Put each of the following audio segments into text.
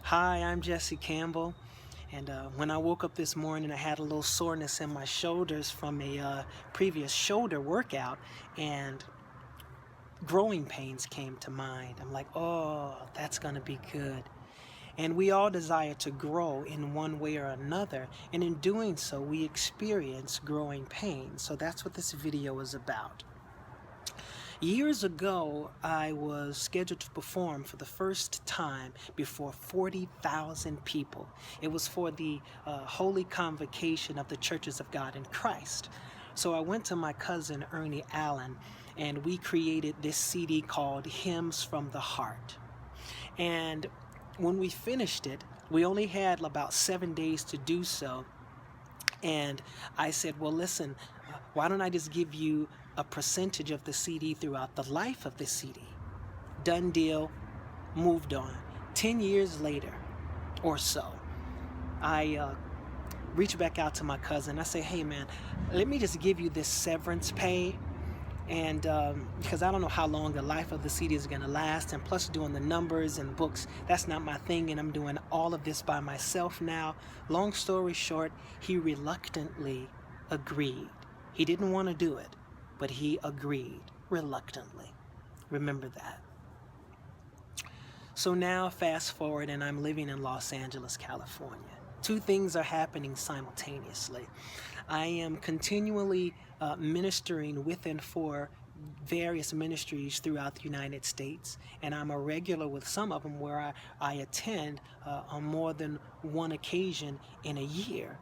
Hi, I'm Jesse Campbell, and when I woke up this morning, I had a little soreness in my shoulders from a previous shoulder workout, and growing pains came to mind. I'm like, oh, that's going to be good. And we all desire to grow in one way or another, and in doing so, we experience growing pains. So that's what this video is about. Years ago, I was scheduled to perform for the first time before 40,000 people. It was for the Holy Convocation of the Churches of God in Christ. So I went to my cousin Ernie Allen, and we created this CD called Hymns from the Heart. And when we finished it, we only had about 7 days to do so. And I said, well, listen, why don't I just give you a percentage of the CD throughout the life of the CD? Done deal, moved on. 10 years later or so, I reached back out to my cousin. I say, hey man, let me just give you this severance pay. And because I don't know how long the life of the CD is going to last, and plus doing the numbers and books, that's not my thing, and I'm doing all of this by myself now. Long story short, he reluctantly agreed. He didn't want to do it, but he agreed reluctantly. Remember that. So now fast forward, and I'm living in Los Angeles, California. Two things are happening simultaneously. I am continually ministering with and for various ministries throughout the United States, and I'm a regular with some of them where I attend on more than one occasion in a year.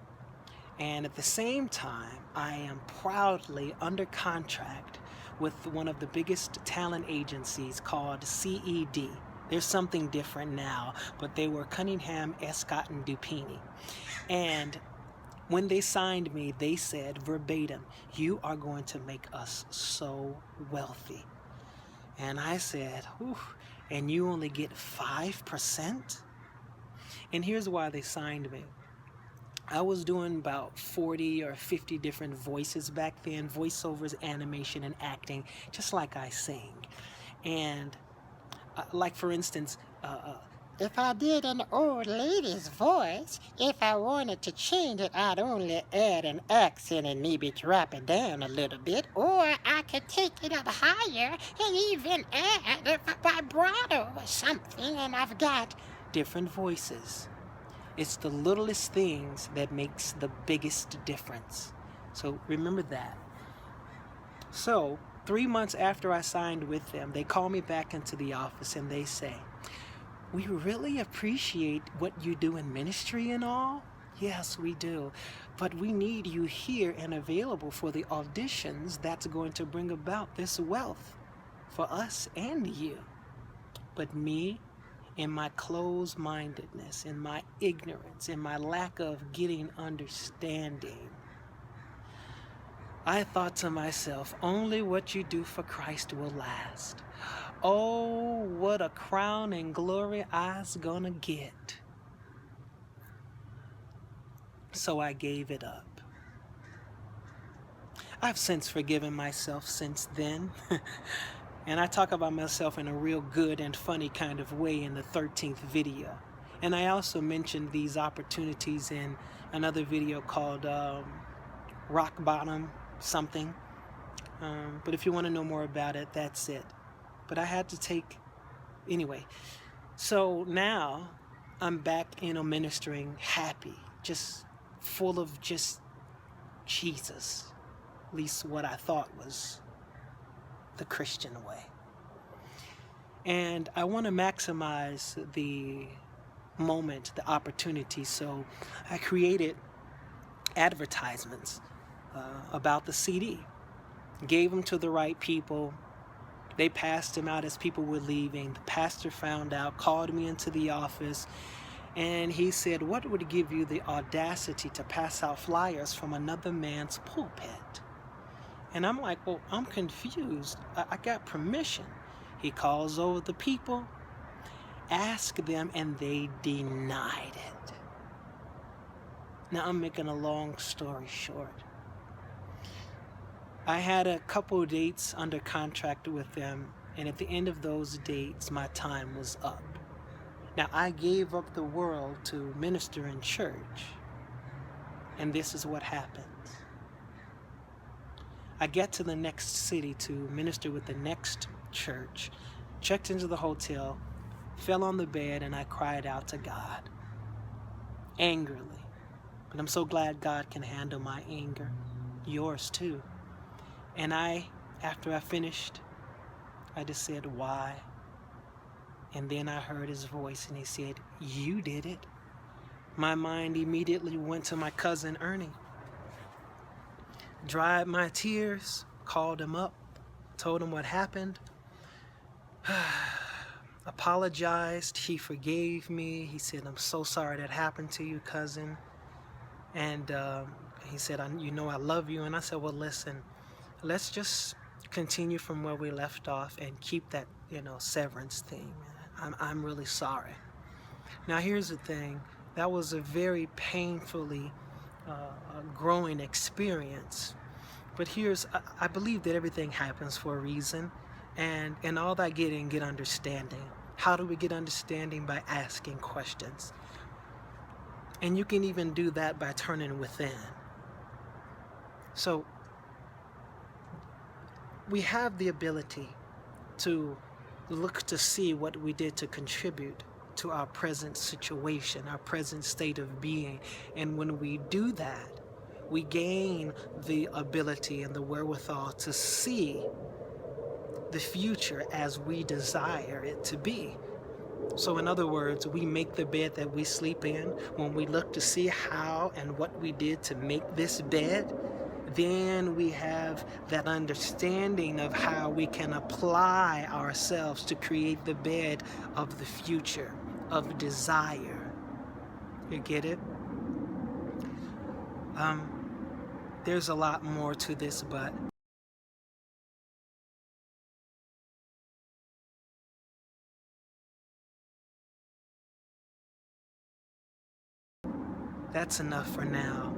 And at the same time, I am proudly under contract with one of the biggest talent agencies called CED. There's something different now, but they were Cunningham, Escott, and Dupini. And when they signed me, they said verbatim, you are going to make us so wealthy. And I said, whew, and you only get 5%? And here's why they signed me. I was doing about 40 or 50 different voices back then, voiceovers, animation, and acting, just like I sing. And like for instance, If I did an old lady's voice, if I wanted to change it, I'd only add an accent and maybe drop it down a little bit, or I could take it up higher and even add a vibrato or something, and I've got different voices. It's the littlest things that makes the biggest difference. So remember that. So 3 months after I signed with them, they call me back into the office and they say, we really appreciate what you do in ministry and all. Yes, we do. But we need you here and available for the auditions that's going to bring about this wealth for us and you. But me, in my closed-mindedness, in my ignorance, in my lack of getting understanding, I thought to myself, only what you do for Christ will last. Oh, what a crown and glory I's gonna get. So I gave it up. I've since forgiven myself since then. And I talk about myself in a real good and funny kind of way in the 13th video. And I also mentioned these opportunities in another video called Rock Bottom something. But if you want to know more about it, that's it. But I had to take, anyway. So now I'm back, ministering happy, just full of just Jesus. At least what I thought was the Christian way. And I want to maximize the moment, the opportunity. So I created advertisements about the CD. Gave them to the right people. They passed them out as people were leaving. The pastor found out, called me into the office, and he said, what would give you the audacity to pass out flyers from another man's pulpit? And I'm like, well, I'm confused. I got permission. He calls over the people, asked them, and they denied it. Now I'm making a long story short. I had a couple dates under contract with them, and at the end of those dates, my time was up. Now, I gave up the world to minister in church, and this is what happens. I get to the next city to minister with the next church, checked into the hotel, fell on the bed, and I cried out to God, angrily. But I'm so glad God can handle my anger, yours too. And after I finished, I just said, why? And then I heard his voice and he said, you did it. My mind immediately went to my cousin Ernie. Dried my tears, called him up, told him what happened, apologized. He forgave me. He said, I'm so sorry that happened to you, cousin. And he said, you know I love you. And I said, well, listen, let's just continue from where we left off and keep that, severance thing. I'm really sorry. Now, here's the thing. That was a very painfully growing experience. But I believe that everything happens for a reason. And in all that get understanding. How do we get understanding? By asking questions. And you can even do that by turning within. So we have the ability to look to see what we did to contribute to our present situation, our present state of being. And when we do that, we gain the ability and the wherewithal to see the future as we desire it to be. So in other words, we make the bed that we sleep in. When we look to see how and what we did to make this bed, then we have that understanding of how we can apply ourselves to create the bed of the future, of desire. You get it? There's a lot more to this, but that's enough for now.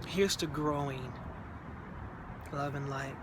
Here's to growing, love and light.